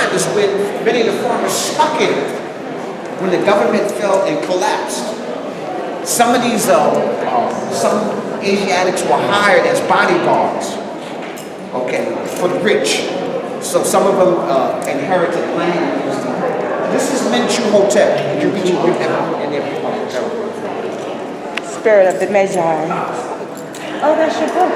time is when many of the farmers stuck in it, when the government fell and collapsed. Some of these, some Asiatics were hired as bodyguards, okay, for the rich. So some of them inherited land. This is Jhutyms. You read in there. Spirit of the Magi. Oh, that's your book.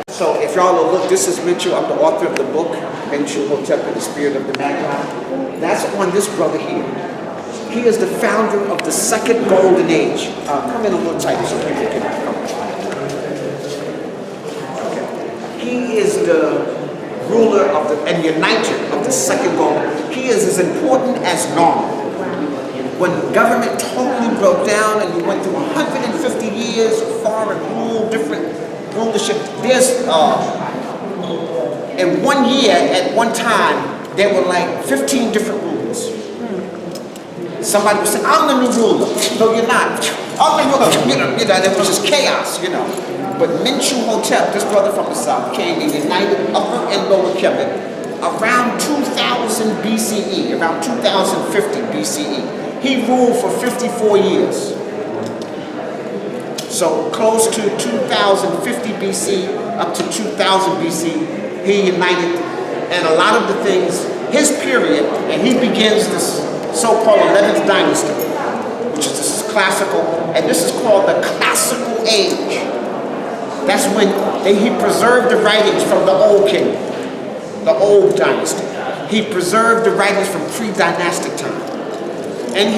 So if y'all will look, this is Menchu. I'm the author of the book, Jhutyms, the Spirit of the Magi. That's on this brother here. He is the founder of the second golden age. Come in a little tighter so people can come. Okay. He is the ruler of the and uniter of the second golden. He is as important as normal. When government totally broke down and you went through 150 years of foreign rule, different rulership, there's in 1 year at one time there were like 15 different rulers. Somebody would say, I'm the new ruler. No, you're not. I'm the ruler. There was just chaos, you know. But Jhutyms, this brother from the south, came and united Upper and Lower Kemet around 2000 BCE, around 2050 BCE. He ruled for 54 years. So close to 2050 BC up to 2000 BC, he united, and a lot of the things, his period, and he begins this so-called 11th dynasty, which is this classical, and this is called the classical age. That's when he preserved the writings from the old king, the old dynasty. He preserved the writings from pre-dynastic time. And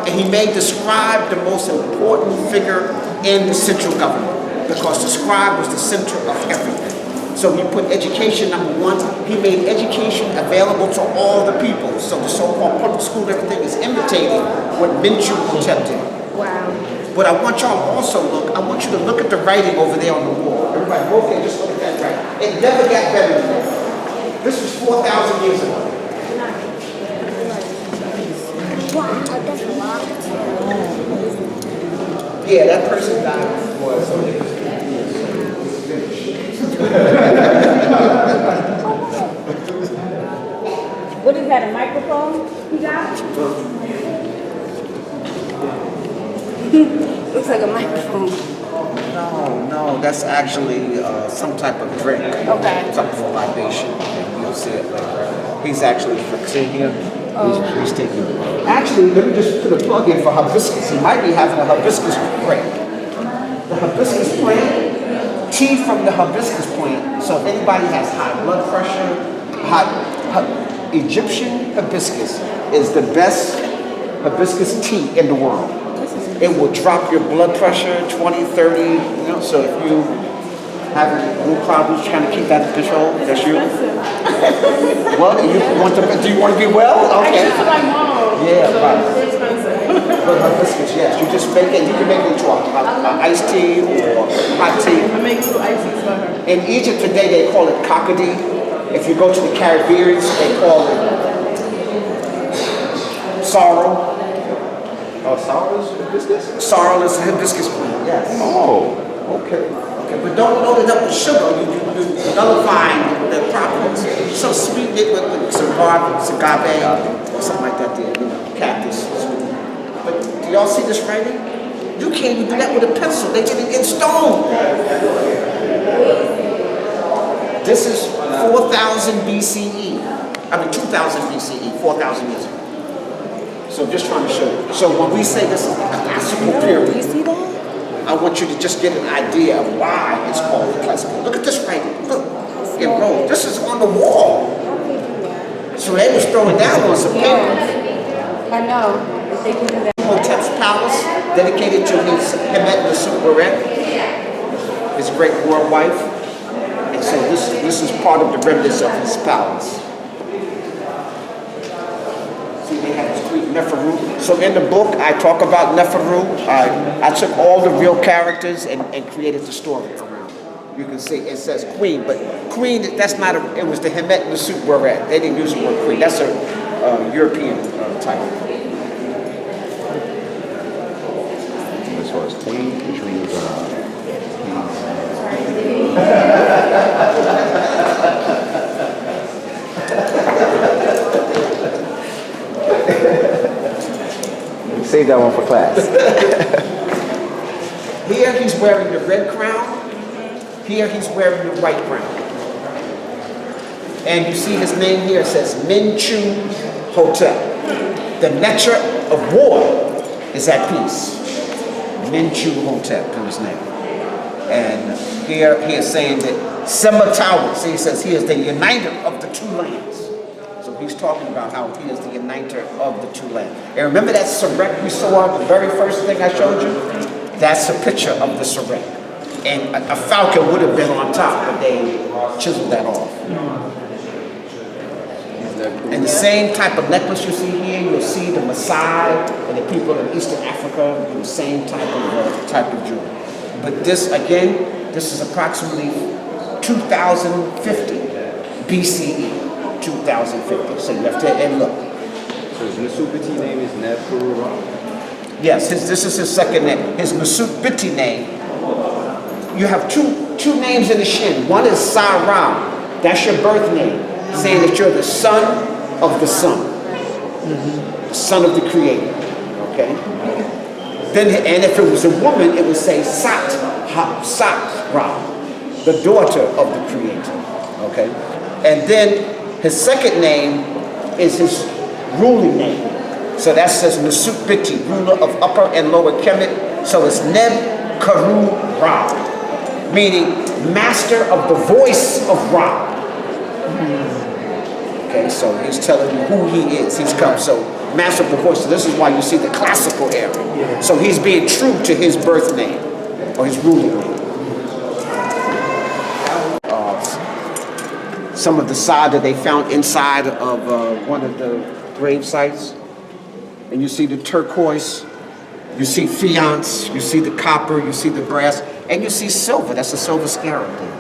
he made the scribe the most important figure in the central government, because the scribe was the center of everything. So he put education number one. He made education available to all the people. So the so-called public school, everything is imitating what Jhutyms did. Wow. But I want y'all also I want you to look at the writing over there on the wall. Everybody, okay, just look at that writing. It never got better than that. This was 4,000 years ago. Wow, that's a lot. Yeah, that person died before. So What is that, a microphone you got? Looks like a microphone. No, that's actually some type of drink. Okay. Something for libation. And you'll see it later. He's actually fixing here. He's taking. Actually, let me just put a plug in for hibiscus. He might be having a hibiscus break. The hibiscus plant, tea from the hibiscus plant. So if anybody has high blood pressure, Egyptian hibiscus is the best hibiscus tea in the world. It will drop your blood pressure 20, 30, you know, so if you having no problems trying to keep that under control, that's you. Well, do you want to be well? Okay. Actually, my mom. Yeah, so right. it's expensive. But hibiscus, yes. You just make it, you can make it into a iced tea or hot tea. I make little ices for her. In Egypt today, they call it cockadee. If you go to the Caribbean, they call it sorrel. Oh, sorrel is hibiscus? Sorrel is a hibiscus plant, yes. Oh, okay. Okay, but don't load it up with sugar. You nullifying the properties. So sweeten it with some agave or something like that there, you know, cactus. But do y'all see this writing? You can't even do that with a pencil. They did it in stone. This is 4,000 BCE. I mean 2,000 BCE, 4,000 years ago. So just trying to show you. So when we say this is the classical period, Do you see that? I want you to just get an idea of why it's called the classical. Look at this writing. Look, in Rome. This is on the wall. So they was throwing down on some paper. I know. They can do that. Hotep's palace, dedicated to his Kemet the Super, his great war wife. And so this is part of the remnants of his palace. See, they have this Greek Neferu. So in the book, I talk about Neferu. I took all the real characters and created the story around. You can see it says queen, but queen, that's not it was the Kemet and the Super. They didn't use the word queen. That's a European title. As far as queen, which means save that one for class. Here he's wearing the red crown. Here he's wearing the white crown. And you see his name here, it says Mfundishi Jhutyms. The nectar of war is at peace. Mfundishi Jhutyms to his name. And here he is saying that Simba Tower, see, he says he is the uniter of the two lands. So he's talking about how he is the uniter of the two lands. And remember that sarek we saw, the very first thing I showed you? That's a picture of the sarek. And a falcon would have been on top, but they chiseled that off. And the same type of necklace you see here, you'll see the Maasai and the people in Eastern Africa do the same type of jewelry. But this, again, this is approximately 2050 BCE. 2050. So you have to and look. So his Nusubiti name is Neferura. Yes, this is his second name. His Nusubiti name. You have two names in the Shin. One is Saram. That's your birth name, saying that you're the son of the sun, the son of the Creator. Okay. Then, and if it was a woman, it would say Sat Ra, the daughter of the Creator. Okay. And then his second name is his ruling name. So that says Nusubiti, ruler of Upper and Lower Kemet. So it's Neb Karu Ra, meaning master of the voice of Ra. Okay, so he's telling you who he is. He's come, so master of the voice. So this is why you see the classical era. So he's being true to his birth name, or his ruling name. Some of the sod that they found inside of one of the grave sites. And you see the turquoise, you see faience, you see the copper, you see the brass, and you see silver. That's a silver scarab there.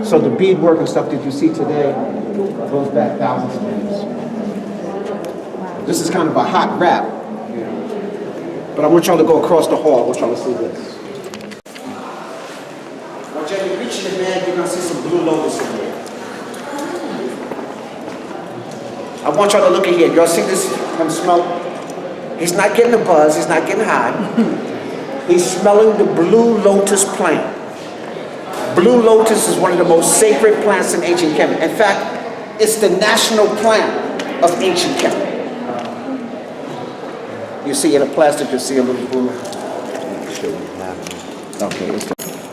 So the beadwork and stuff that you see today goes back thousands of years. This is kind of a hot wrap. But I want y'all to go across the hall. I want y'all to see this. Once you reach the bed, you're going to see some Blue Lotus in there. I want y'all to look at here. Y'all see this? Come smell. He's not getting a buzz. He's not getting high. He's smelling the Blue Lotus plant. Blue Lotus is one of the most sacred plants in ancient Kemet. In fact, it's the national plant of ancient Kemet. You see in a plastic, you see a little blue. Okay.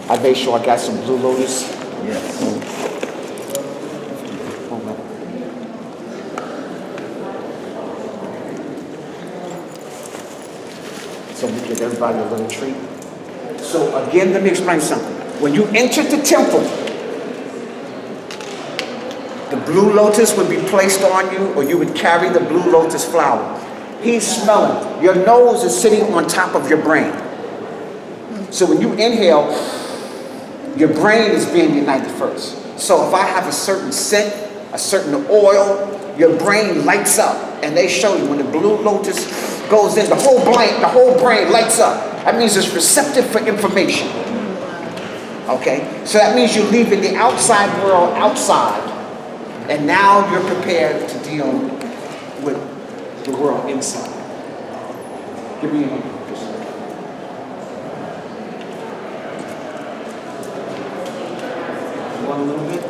I made sure I got some Blue Lotus. Yes. So we give everybody a little treat. So again, let me explain something. When you entered the temple, the Blue Lotus would be placed on you, or you would carry the Blue Lotus flower. He's smelling. Your nose is sitting on top of your brain. So when you inhale, your brain is being united first. So if I have a certain scent, a certain oil, your brain lights up. And they show you when the Blue Lotus goes in, the whole brain lights up. That means it's receptive for information. Okay? So that means you're leaving the outside world outside. And now you're prepared to deal with the world inside. Give me a moment. One little bit.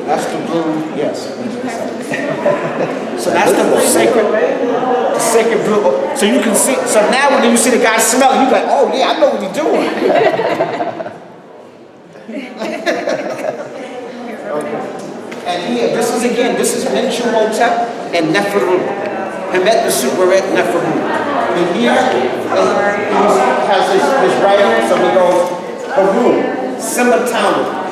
That's the blue, yes. So that's the sacred blue. So you can see, so now when you see the guy smelling, you're like, oh yeah, I know what he's doing. Okay. And here, this is Mfundishi Jhutyms and Neferu. Kemet the Superet Neferu. And here, he has his writing, so he goes, Haru, Simatamu.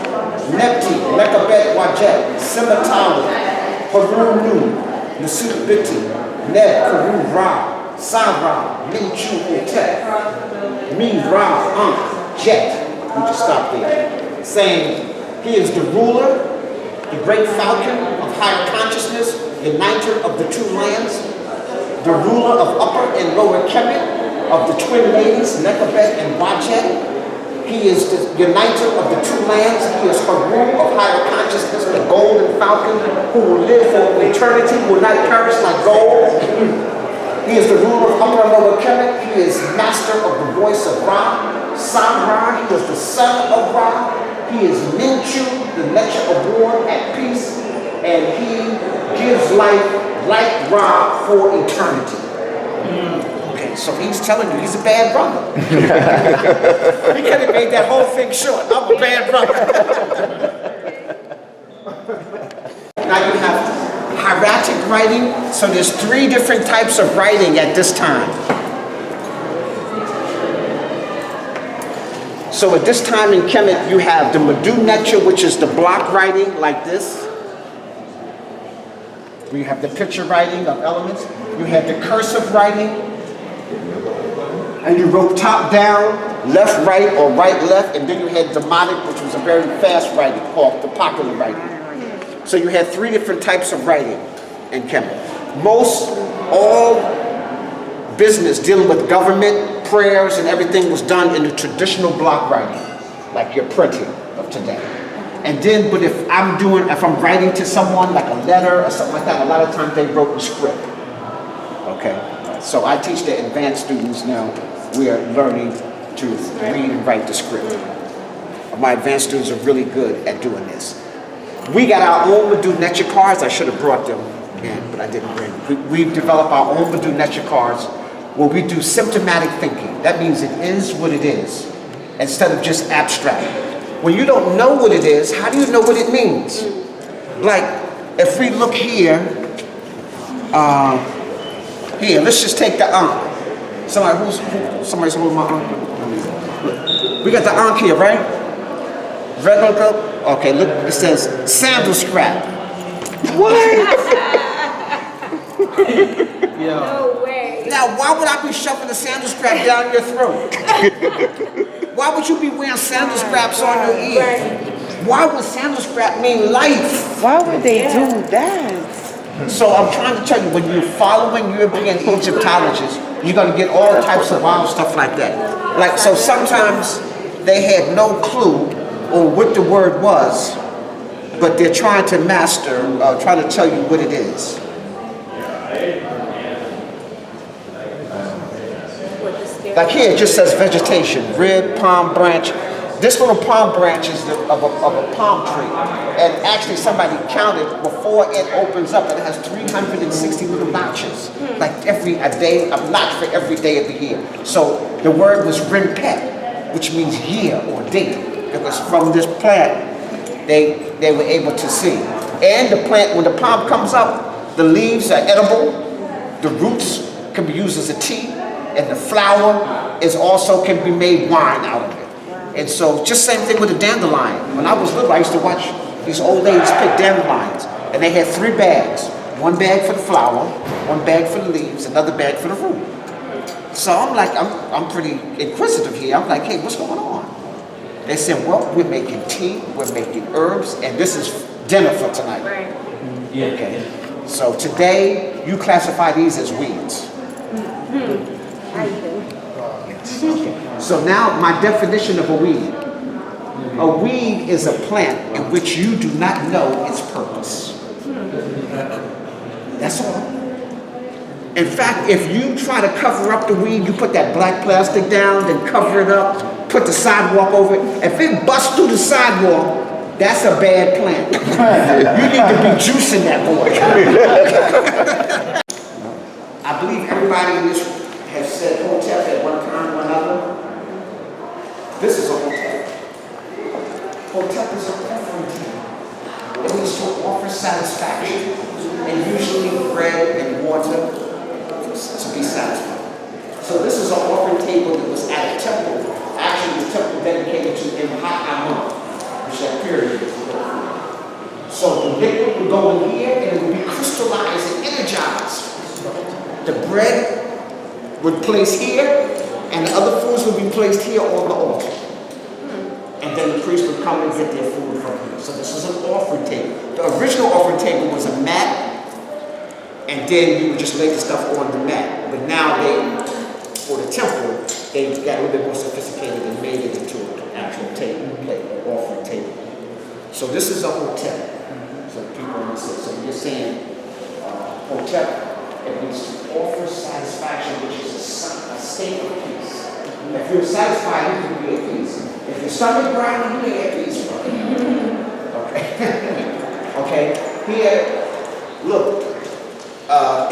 Nepti, Mekabet Wajet, Simatamu, Harunu, Nusubiti, Neb Karu Ra, Sara, Mfundishi Jhutyms, Mi Ra, Jet. We just stop there. Saying he is the ruler, the great falcon of higher consciousness, uniter of the two lands, the ruler of upper and lower Kemet, of the twin ladies, Nekabet and Wajet. He is the uniter of the two lands. He is Haru of higher consciousness, the golden falcon who will live for eternity, will not perish like gold. He is the ruler of upper and lower Kemet. He is master of the voice of Ra, San Ra. He is the son of Ra. He is Minchu, the nature of war at peace, and he gives life like Ra for eternity. Okay, so he's telling you he's a bad brother. He could have made that whole thing short. I'm a bad brother. Now you have hieratic writing. So there's 3 different types of writing at this time. So at this time in Kemet, you have the Medu Necha, which is the block writing like this. We have the picture writing of elements. You have the cursive writing. And you wrote top down, left right, or right left. And then you had Demotic, which was a very fast writing called the popular writing. So you had 3 different types of writing in Kemet. All business dealing with government, prayers, and everything was done in the traditional block writing, like your printing of today. And then, but if I'm writing to someone, like a letter or something like that, a lot of times they wrote in script. Okay, so I teach the advanced students now. We are learning to read and write the script. My advanced students are really good at doing this. We got our own Medu Necha cards. I should have brought them in, but I didn't bring them. We've developed our own Medu Necha cards where we do symptomatic thinking. That means it is what it is, instead of just abstract. When you don't know what it is, how do you know what it means? Like, if we look here, let's just take the Ankh. Somebody's holding my Ankh. We got the Ankh here, right? Regular, okay, look, it says sandal scrap. What? No way. Now, why would I be shoving the sandal strap down your throat? Why would you be wearing sandal straps on your ear? Why would sandal strap mean life? Why would they do that? So I'm trying to tell you, when you're following European Egyptologists, you're going to get all types of wild stuff like that. Like, so sometimes they had no clue on what the word was, but they're trying to master, trying to tell you what it is. Like here, it just says vegetation, rib, palm branch. This little palm branch is of a palm tree. And actually somebody counted before it opens up, it has 360 little notches. Like a notch for every day of the year. So the word was rinpet, which means year or day. Because from this plant, they were able to see. And the plant, when the palm comes up, the leaves are edible, the roots can be used as a tea, and the flower can be made wine out of it. And so just same thing with the dandelion. When I was little, I used to watch these old ladies pick dandelions, and they had 3 bags. 1 bag for the flower, 1 bag for the leaves, another bag for the root. So I'm like, I'm pretty inquisitive here. I'm like, hey, what's going on? They said, well, we're making tea, we're making herbs, and this is dinner for tonight. Right. Okay. So today, you classify these as weeds. I do. Yes. So now, my definition of a weed. A weed is a plant in which you do not know its purpose. That's all. In fact, if you try to cover up the weed, you put that black plastic down, then cover it up, put the sidewalk over it. If it busts through the sidewalk, that's a bad plant. You need to be juicing that boy. I believe everybody in this has said hotep at one time or another. This is a hotep. Hotep is an offering table. It means to offer satisfaction, and usually bread and water to be satisfied. So this is an offering table that was at a temple. Actually, the temple dedicated to Imhat, which that period is. So the liquid would go in here and it would be crystallized and energized. The bread would place here, and the other foods would be placed here on the altar. and then the priest would come and get their food from him. So this is an offering table. The original offering table was a mat, and then you would just lay the stuff on the mat. But now for the temple, they got a little bit more sophisticated and made it into an actual table, an offering table. So this is a hotel. So people understand. So you're saying hotel, it means to offer satisfaction, which is a state of peace. If you're satisfied, you can be at peace. If your stomach growling, you ain't at peace. Okay. Okay. Here, look.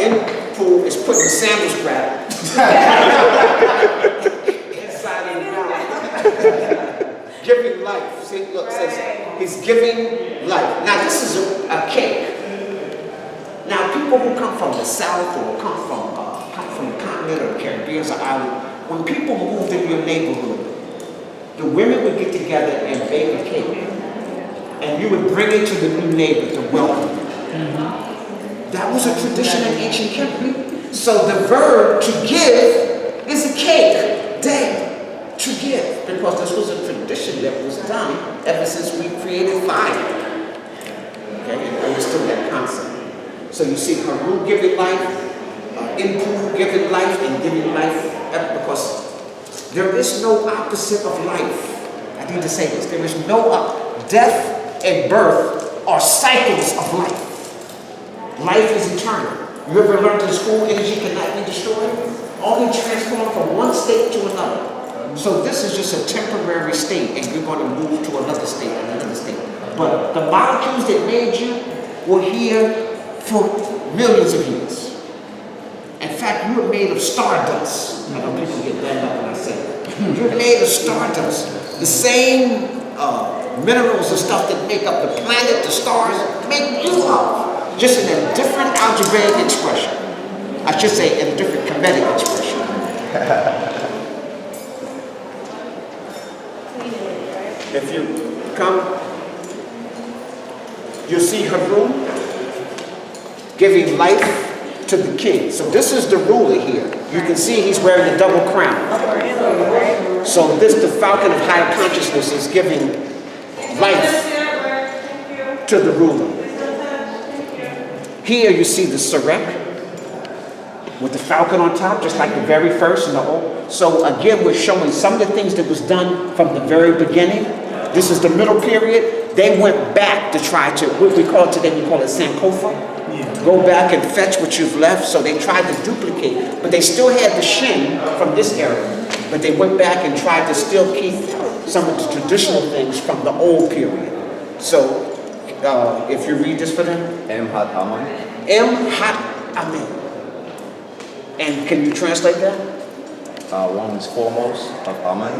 In pool is putting sandals grab inside of the mouth. Giving life. See, look, says he's giving life. Now this is a cake. Now people who come from the south or come from the continent or the Caribbean or island, when people moved in your neighborhood, the women would get together and bake a cake, and you would bring it to the new neighbor to welcome them. That was a tradition in ancient Kemet. So the verb to give is a cake day. To give, because this was a tradition that was done ever since we created fire. Okay, and understood that concept. So you see Haru giving life, Inpu giving life, and giving life, because there is no opposite of life. I need to say this. There is no death and birth are cycles of life. Life is eternal. You ever learned in school energy cannot be destroyed? Only transformed from one state to another. So this is just a temporary state, and you're going to move to another state and another state. But the molecules that made you were here for millions of years. In fact, you were made of stardust. I know people get bad up when I say that. You're made of stardust. The same minerals and stuff that make up the planet, the stars, make you up. Just in a different algebraic expression. I should say in a different Kemetic expression. If you come, you see Haru giving life to the king. So this is the ruler here. You can see he's wearing a double crown. So this, the falcon of higher consciousness, is giving life to the ruler. Here you see the Sarek with the falcon on top, just like the very first in the old. So again, we're showing some of the things that was done from the very beginning. This is the middle period. They went back to try to, what we call it today, we call it Sankofa. Go back and fetch what you've left. So they tried to duplicate, but they still had the Shin from this era. But they went back and tried to still keep some of the traditional things from the old period. So if you read this for them. M Hat Aman. M Hat Amen. And can you translate that? One is foremost of Aman,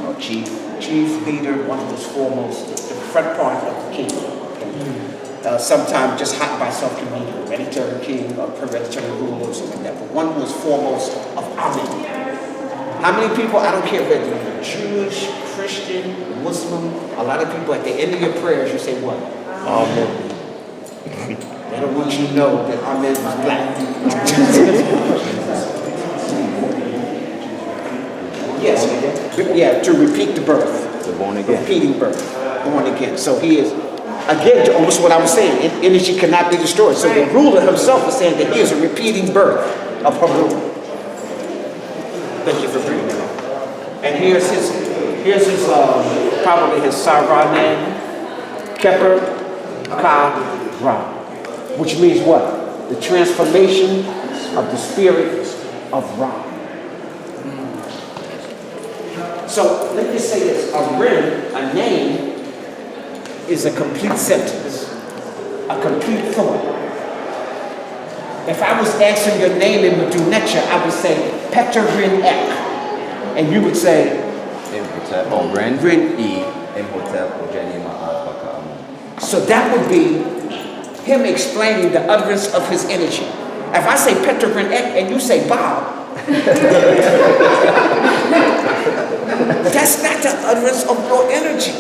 or chief. Chief leader, one of those foremost, the front part of the kingdom. Sometimes just hot by itself can mean hereditary king or hereditary ruler or something like that. But one was foremost of Amen. How many people, I don't care whether you're Jewish, Christian, Muslim, a lot of people at the end of your prayers, you say what? Amen. They don't want you to know that Amen is black. Yes, yeah, to repeat the birth. The born again. Repeating birth, born again. So he is, again, almost what I was saying, energy cannot be destroyed. So the ruler himself is saying that he is a repeating birth of Haru. Thank you for bringing that up. And here's his probably his Sarah name, Keper Ka Ra, which means what? The transformation of the spirit of Ra. So let me say this, a rim, a name, is a complete sentence, a complete thought. If I was asking your name in Medunecha, I would say Petterin Ek, and you would say Imhotep, or Ren, Ren E, Imhotep, or Jenny Ma'afaka Amun. So that would be him explaining the utterance of his energy. If I say Petterin Ek and you say Bob, that's not the utterance of your energy.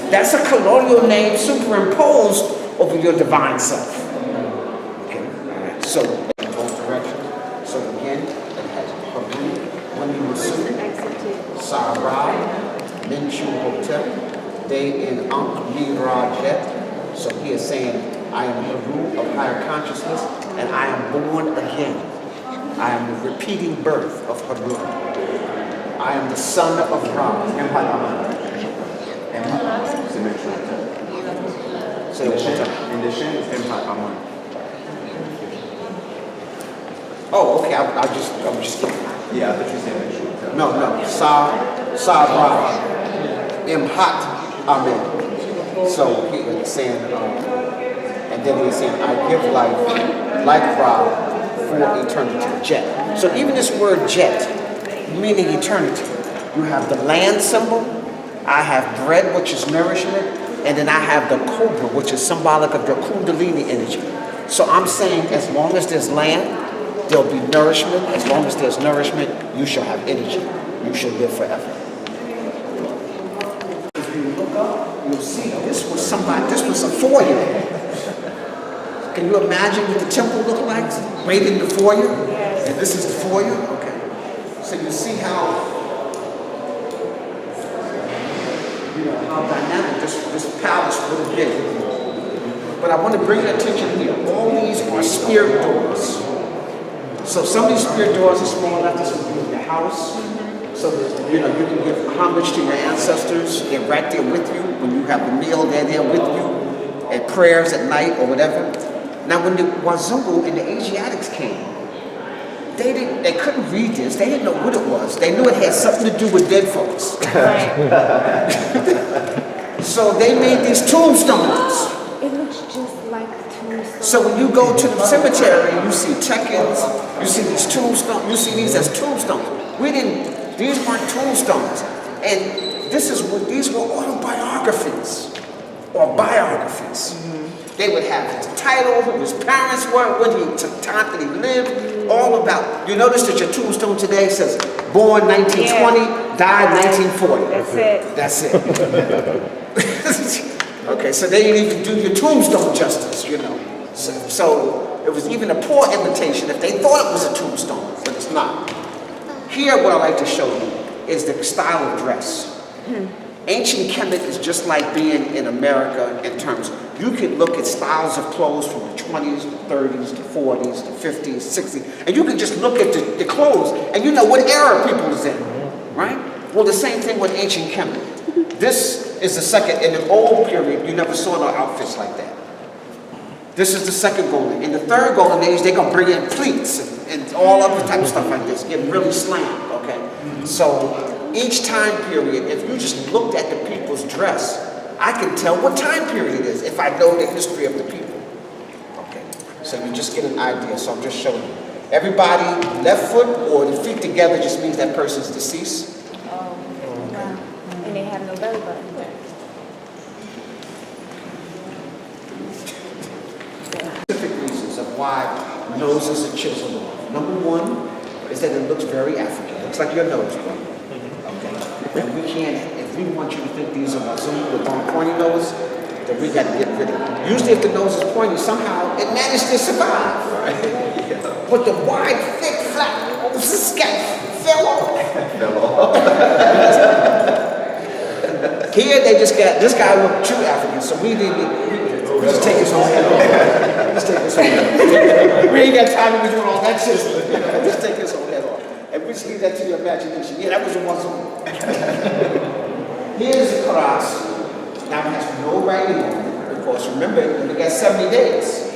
That's a colonial name superimposed over your divine self. Okay, all right. So in both directions. So again, it has Haru, when you were Sarai, Mfundishi Hotel, they in Ankh Mirajet. So he is saying, I am the root of higher consciousness, and I am born again. I am the repeating birth of Haru. I am the son of Ra. Say it one more time. In the Shem is Empat Amun. Oh, okay. I'm just kidding. Yeah, I thought you said Metropolitan. No. Sa Ra. Imhat. Amen. So he is saying, and then he's saying, I give life like Ra for eternity. Jet. So even this word jet, meaning eternity, you have the land symbol, I have bread, which is nourishment, and then I have the cobra, which is symbolic of the kundalini energy. So I'm saying, as long as there's land, there'll be nourishment. As long as there's nourishment, you shall have energy. You shall live forever. If you look up, you'll see this was a foyer. Can you imagine what the temple looked like? Right in the foyer? Yes. And this is the foyer? Okay. So you see how dynamic this palace would have been. But I want to bring your attention here. All these are spirit doors. So some of these spirit doors are small enough to be in your house. So that, you can give homage to your ancestors. They're right there with you. When you have a meal, they're there with you. At prayers at night or whatever. Now when the Wazungu and the Asiatics came, they couldn't read this. They didn't know what it was. They knew it had something to do with dead folks. So they made these tombstones. It looks just like a tombstone. So when you go to the cemetery, you see check-ins, you see these tombstones, you see these as tombstones. These weren't tombstones. And these were autobiographies or biographies. They would have his title, who his parents were, when he took time that he lived, all about. You notice that your tombstone today says born 1920, died 1940. That's it. That's it. Okay, so they didn't even do your tombstone justice, So it was even a poor imitation if they thought it was a tombstone, but it's not. Here, what I like to show you is the style of dress. Ancient Kemet is just like being in America in terms of, you can look at styles of clothes from the 20s, the 30s, the 40s, the 50s, 60s, and you can just look at the clothes and you know what era people was in, right? Well, the same thing with ancient Kemet. This is the second, in the old period, you never saw no outfits like that. This is the second golden. In the third golden age, they're gonna bring in pleats and all other type of stuff like this, get really slammed, okay? So each time period, if you just looked at the people's dress, I can tell what time period it is if I know the history of the people. Okay, so you just get an idea. So I'm just showing you. Everybody, left foot or the feet together just means that person's deceased. Oh, wow. And they have no belly button. Specific reasons of why noses are chiseled off. Number one is that it looks very African. It looks like your nose, bro. Okay? And we can't, if we want you to think these are Wazungu with long pointy nose, then we got to get rid of it. Usually if the nose is pointy, somehow it managed to survive. But the wide, thick, flat, this guy fell off. Here they just got, this guy looked true African, so we just take his whole head off. Just take his whole head off. We ain't got time to be doing all that shit. Just take his whole head off. And we just leave that to your imagination. Yeah, that was a Wazungu. Here's the cross. Now it has no writing on it. Of course, remember, we got 70 days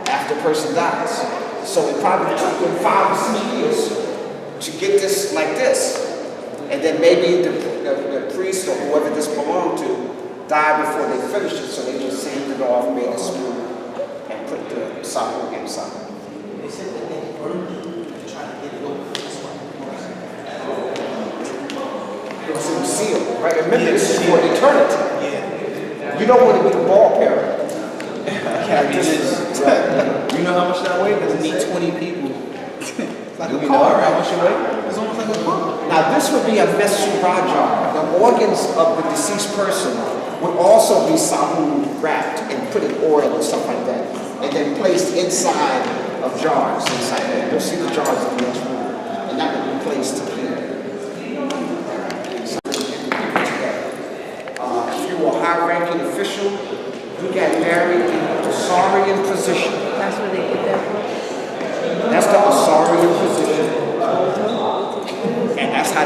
after a person dies. So it probably took them 5 or 6 years to get this like this. And then maybe the priest or whoever this belonged to died before they finished it, so they just sanded it off, made it smooth, and put the socket inside. They said that they burned it to try to get it over. It was sealed, right? Remember, this is for eternity. You don't want to be the ball parent. You know how much that weighs? Because it needs 20 people. Like a car, how much it weighs? It's almost like a car. Now this would be a mesu raja. The organs of the deceased person would also be sahu wrapped and put in oil and stuff like that, and then placed inside of jars inside there. You'll see the jars in the next room, and that would be placed here.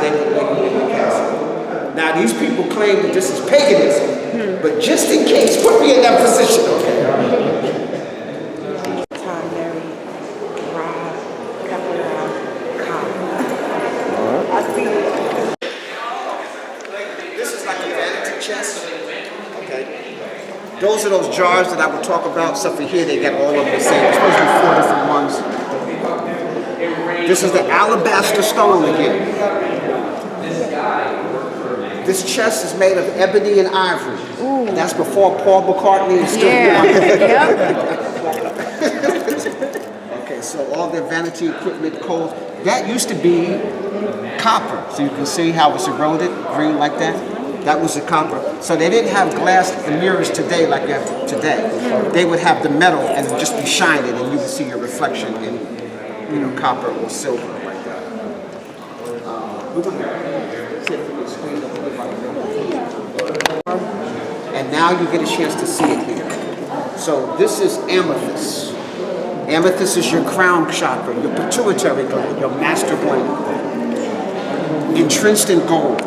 they would lay you in the casket. Now these people claim that this is paganism, but just in case, put me in that position, okay? I see it. This is like a vanity chest, okay? Those are those jars that I would talk about, except for here they got all of them the same. There's supposed to be 4 different ones. This is the alabaster stone again. This chest is made of ebony and ivory. And that's before Paul McCartney is still Okay, so all their vanity equipment codes, that used to be copper. So you can see how it's eroded, green like that. That was the copper. So they didn't have glass and mirrors today like you have today. They would have the metal and just be shining, and you would see your reflection in, copper or silver like that. We're going to see if we can squeeze up a little bit. And now you get a chance to see it here. So this is amethyst. Amethyst is your crown chakra, your pituitary gland, your master gland. Entrenched in gold.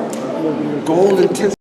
Gold intensity.